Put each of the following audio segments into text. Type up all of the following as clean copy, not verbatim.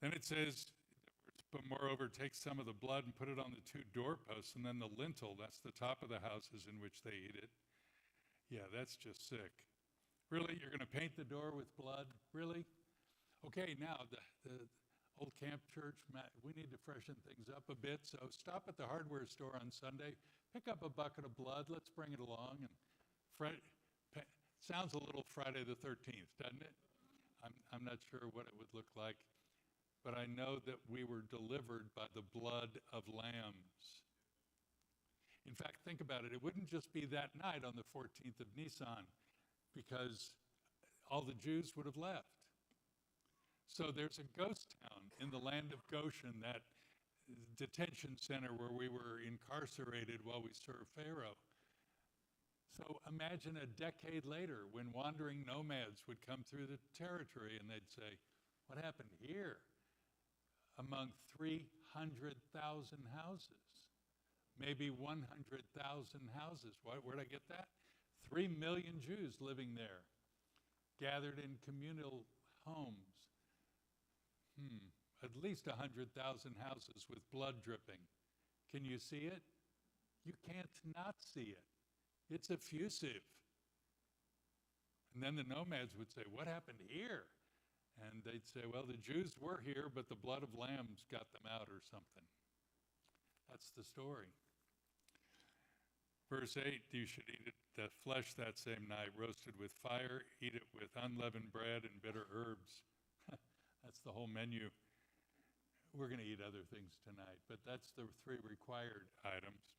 Then it says, but moreover, take some of the blood and put it on the two doorposts, and then the lintel, that's the top of the houses in which they eat it. Yeah, that's just sick. Really? You're going to paint the door with blood? Really? Okay, now, the old camp church, we need to freshen things up a bit, so stop at the hardware store on Sunday, pick up a bucket of blood, let's bring it along. And sounds a little Friday the 13th, doesn't it? I'm not sure what it would look like. But I know that we were delivered by the blood of lambs. In fact, think about it. It wouldn't just be that night on the 14th of Nisan, because all the Jews would have left. So there's a ghost town in the land of Goshen, that detention center where we were incarcerated while we served Pharaoh. So imagine a decade later when wandering nomads would come through the territory and they'd say, what happened here? Among 300,000 houses, maybe 100,000 houses. Where'd I get that? 3 million Jews living there, gathered in communal homes. At least 100,000 houses with blood dripping. Can you see it? You can't not see it. It's effusive. And then the nomads would say, what happened here? And they'd say, well, the Jews were here, but the blood of lambs got them out or something. That's the story. Verse 8, you should eat it, the flesh that same night, roasted with fire, eat it with unleavened bread and bitter herbs. That's the whole menu. We're going to eat other things tonight, but that's the 3 required items.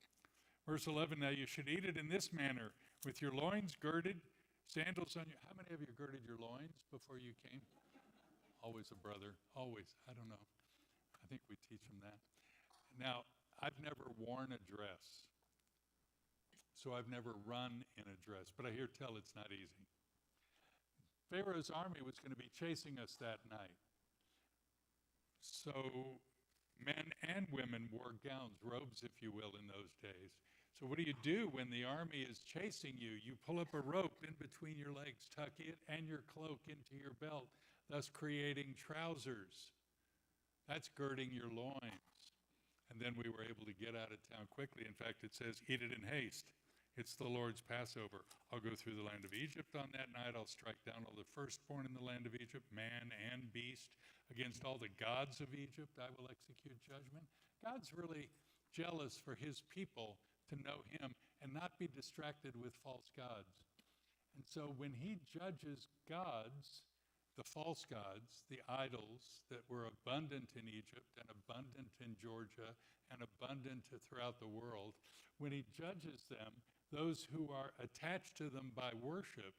Verse 11, now you should eat it in this manner, with your loins girded, sandals on your... How many of you girded your loins before you came? Always a brother, always. I don't know. I think we teach them that. Now, I've never worn a dress, so I've never run in a dress, but I hear tell it's not easy. Pharaoh's army was going to be chasing us that night. So men and women wore gowns, robes, if you will, in those days. So what do when the army is chasing you? You pull up a rope in between your legs, tuck it and your cloak into your belt, thus creating trousers. That's girding your loins. And then we were able to get out of town quickly. In fact, it says, eat it in haste. It's the Lord's Passover. I'll go through the land of Egypt on that night. I'll strike down all the firstborn in the land of Egypt, man and beast. Against all the gods of Egypt, I will execute judgment. God's really jealous for his people to know him and not be distracted with false gods. And so when he judges gods, the false gods, the idols that were abundant in Egypt and abundant in Georgia and abundant throughout the world, when he judges them, those who are attached to them by worship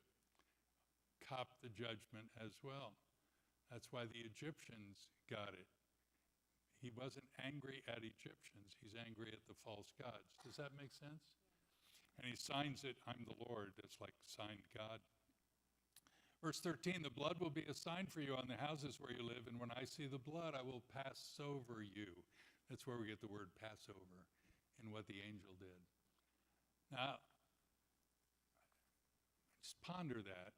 cop the judgment as well. That's why the Egyptians got it. He wasn't angry at Egyptians, he's angry at the false gods. Does that make sense? And he signs it, I'm the Lord. It's like signed God. Verse 13, the blood will be a sign for you on the houses where you live, and when I see the blood, I will pass over you. That's where we get the word Passover in what the angel did. Now, just ponder that.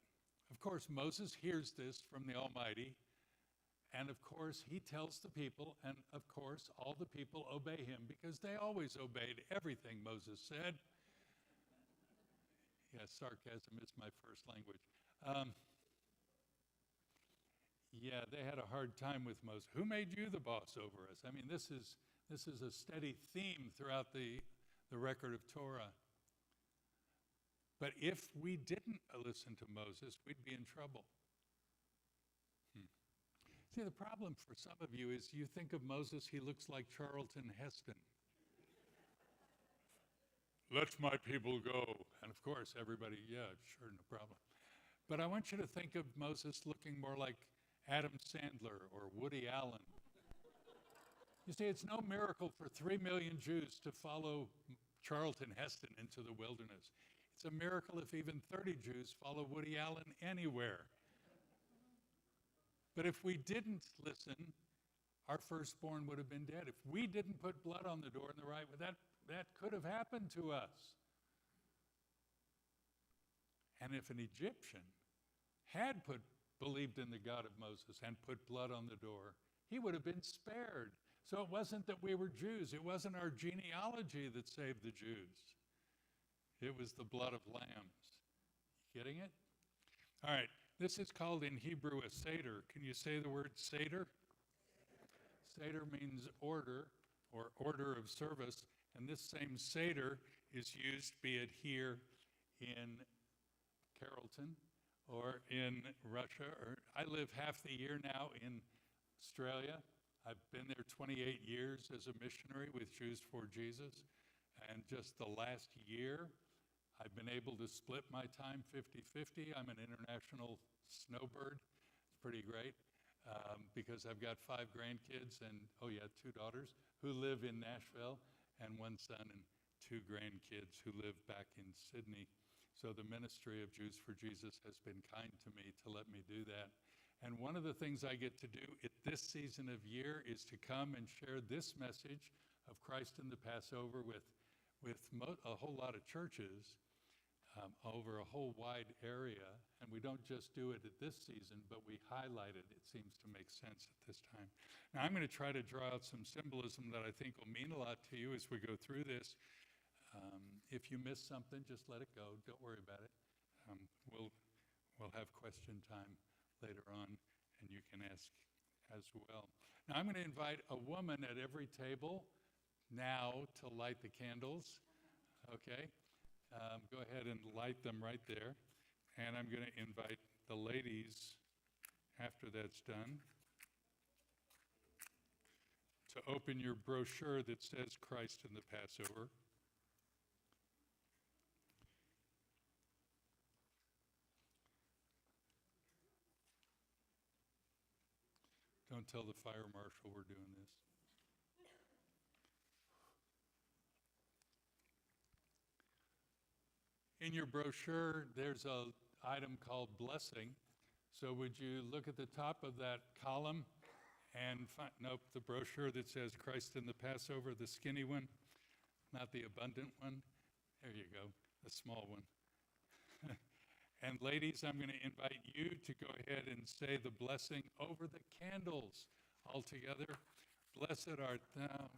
Of course, Moses hears this from the Almighty, and of course, he tells the people, and of course, all the people obey him because they always obeyed everything Moses said. Yeah, sarcasm is my first language. Yeah, they had a hard time with Moses. Who made you the boss over us? I mean, this is a steady theme throughout the record of Torah. But if we didn't listen to Moses, we'd be in trouble. See, the problem for some of you is you think of Moses, he looks like Charlton Heston. Let my people go. And of course, everybody, yeah, sure, no problem. But I want you to think of Moses looking more like Adam Sandler or Woody Allen. You see, it's no miracle for 3 million Jews to follow Charlton Heston into the wilderness. It's a miracle if even 30 Jews follow Woody Allen anywhere. But if we didn't listen, our firstborn would have been dead. If we didn't put blood on the door in the right way, that could have happened to us. And if an Egyptian had believed in the God of Moses and put blood on the door, he would have been spared. So it wasn't that we were Jews. It wasn't our genealogy that saved the Jews. It was the blood of lambs. Getting it? All right. This is called in Hebrew a Seder. Can you say the word Seder? Seder means order or order of service. And this same Seder is used, be it here in Carrollton or in Russia. Or I live half the year now in Australia. I've been there 28 years as a missionary with Jews for Jesus. And just the last year, I've been able to split my time 50-50. I'm an international snowbird. It's pretty great because I've got 5 grandkids and, 2 daughters who live in Nashville and 1 son and 2 grandkids who live back in Sydney. So the ministry of Jews for Jesus has been kind to me to let me do that. And one of the things I get to do at this season of year is to come and share this message of Christ in the Passover with a whole lot of churches over a whole wide area. And we don't just do it at this season, but we highlight it. It seems to make sense at this time. Now I'm going to try to draw out some symbolism that I think will mean a lot to you as we go through this. If you miss something, just let it go. Don't worry about it. We'll have question time later on, and you can ask as well. Now I'm going to invite a woman at every table now to light the candles. Okay? Go ahead and light them right there. And I'm going to invite the ladies, after that's done, to open your brochure that says Christ in the Passover. Don't tell the fire marshal we're doing this. In your brochure, there's an item called blessing. So would you look at the top of that column and nope, the brochure that says Christ in the Passover, the skinny one, not the abundant one. There you go, the small one. And ladies, I'm going to invite you to go ahead and say the blessing over the candles all together. Blessed art thou.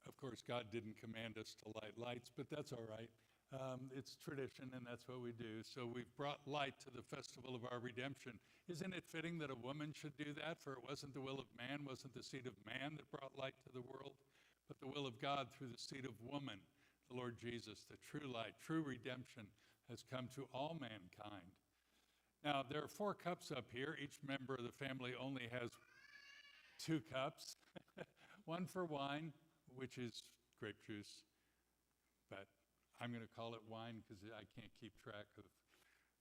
Of course, God didn't command us to light lights, but that's all right. It's tradition, and that's what we do. So we've brought light to the festival of our redemption. Isn't it fitting that a woman should do that? For it wasn't the will of man, wasn't the seed of man that brought light to the world, but the will of God through the seed of woman, the Lord Jesus, the true light, true redemption has come to all mankind. Now, there are 4 cups up here. Each member of the family only has 2 cups, one for wine, which is grape juice, but I'm going to call it wine because I can't keep track of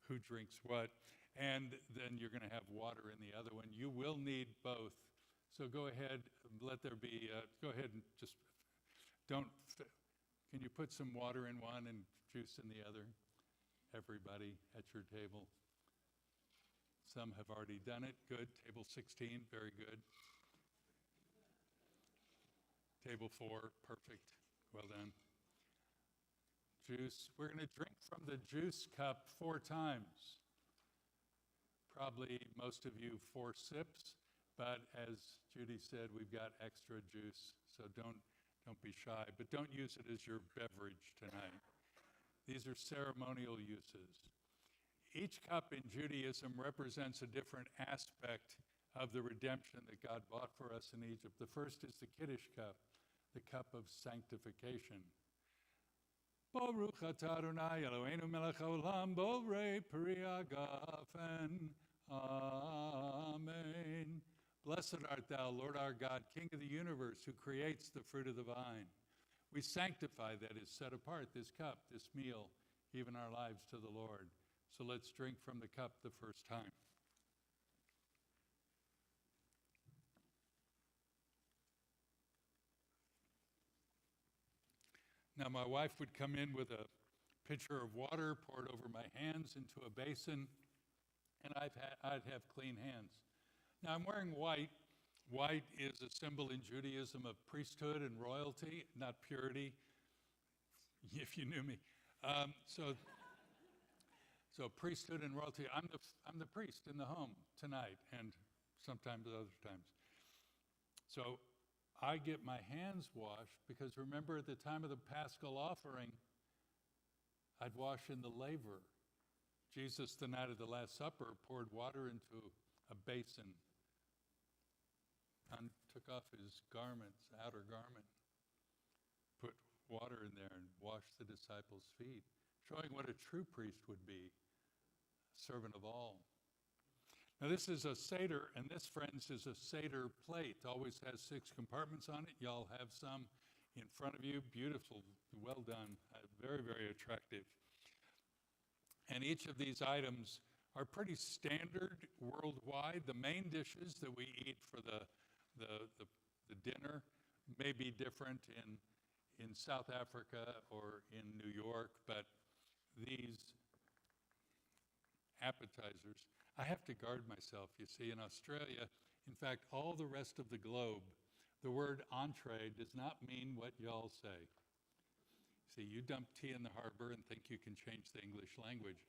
who drinks what. And then you're going to have water in the other one. You will need both. So go ahead, let there be, go ahead and just can you put some water in one and juice in the other? Everybody at your table. Some have already done it. Good. Table 16, very good. Table 4, perfect. Well done. Juice. We're going to drink from the juice cup 4 times. Probably most of you 4 sips, but as Judy said, we've got extra juice, so don't be shy. But don't use it as your beverage tonight. These are ceremonial uses. Each cup in Judaism represents a different aspect of the redemption that God bought for us in Egypt. The first is the Kiddush cup, the cup of sanctification. Baruch atah Adonai Eloheinu melech haolam borei peri hagafen. Amen. Blessed art thou, Lord our God, King of the universe, who creates the fruit of the vine. We sanctify, that is, set apart, this cup, this meal, even our lives to the Lord. So let's drink from the cup the first time. Now, my wife would come in with a pitcher of water, poured over my hands into a basin, and I'd have clean hands. Now, I'm wearing white. White is a symbol in Judaism of priesthood and royalty, not purity. if you knew me. Um, so, so priesthood and royalty. I'm the priest in the home tonight, and sometimes at other times. So I get my hands washed because remember at the time of the Paschal offering, I'd wash in the laver. Jesus, the night of the Last Supper, poured water into a basin and took off his garments, outer garment, put water in there and washed the disciples' feet, showing what a true priest would be, servant of all. Now this is a Seder, and this, friends, is a Seder plate. Always has 6 compartments on it. Y'all have some in front of you. Beautiful, well done, very, very attractive. And each of these items are pretty standard worldwide. The main dishes that we eat for the dinner may be different in South Africa or in New York, but these appetizers, I have to guard myself, you see. In Australia, in fact, all the rest of the globe, the word entree does not mean what y'all say. See, you dump tea in the harbor and think you can change the English language.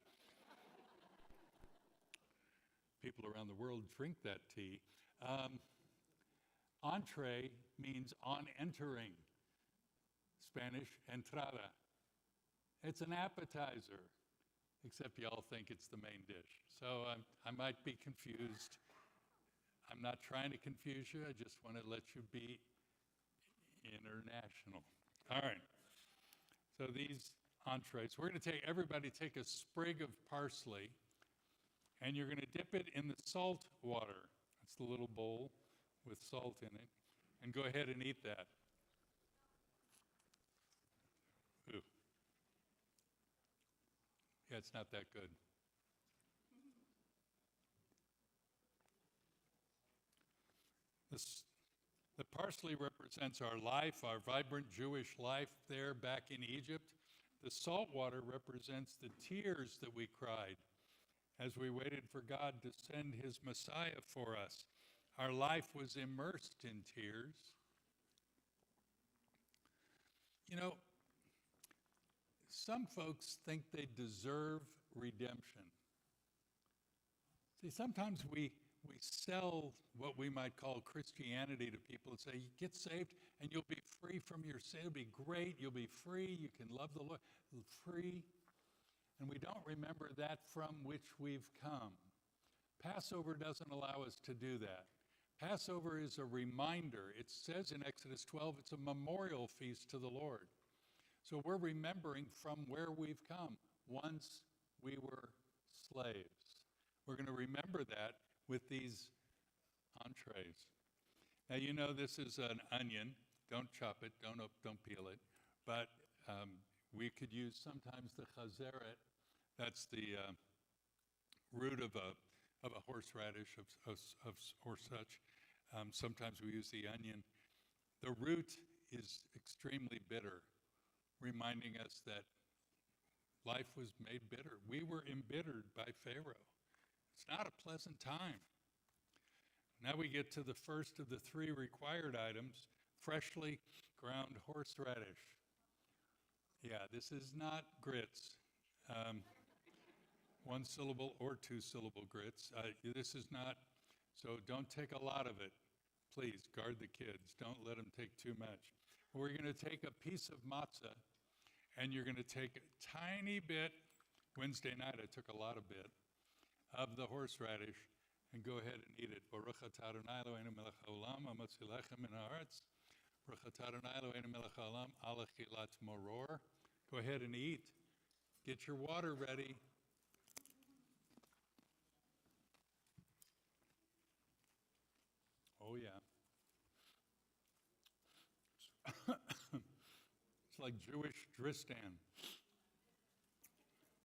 People around the world drink that tea. Entree means on entering. Spanish, entrada. It's an appetizer, except y'all think it's the main dish. So I might be confused. I'm not trying to confuse you. I just want to let you be international. All right. So these entrees, we're going to everybody take a sprig of parsley, and you're going to dip it in the salt water. That's the little bowl with salt in it. And go ahead and eat that. Ooh. Yeah, it's not that good. The parsley represents our life, our vibrant Jewish life there back in Egypt. The salt water represents the tears that we cried as we waited for God to send his Messiah for us. Our life was immersed in tears. You know, some folks think they deserve redemption. See, sometimes we sell what we might call Christianity to people and say, you get saved and you'll be free from your sin. It'll be great. You'll be free. You can love the Lord. Free. And we don't remember that from which we've come. Passover doesn't allow us to do that. Passover is a reminder. It says in Exodus 12, it's a memorial feast to the Lord. So we're remembering from where we've come. Once we were slaves. We're going to remember that with these entrees. Now, you know this is an onion. Don't chop it, don't peel it. But we could use sometimes the chazeret. That's the root of a horseradish or such. Sometimes we use the onion. The root is extremely bitter, reminding us that life was made bitter. We were embittered by Pharaoh. It's not a pleasant time. Now we get to the first of the 3 required items, freshly ground horseradish. Yeah, this is not grits. 1 syllable or 2 syllable grits. This is not, so don't take a lot of it. Please guard the kids. Don't let them take too much. We're going to take a piece of matzah, and you're going to take a tiny bit. Wednesday night I took a lot of bit of the horseradish and go ahead and eat it. Baruch atah Adonai Eloheinu melech haolam hamotzi lechem min haaretz. Baruch atah Adonai Eloheinu melech haolam al achilat maror. Go ahead and eat. Get your water ready. Oh yeah. It's like Jewish Dristan.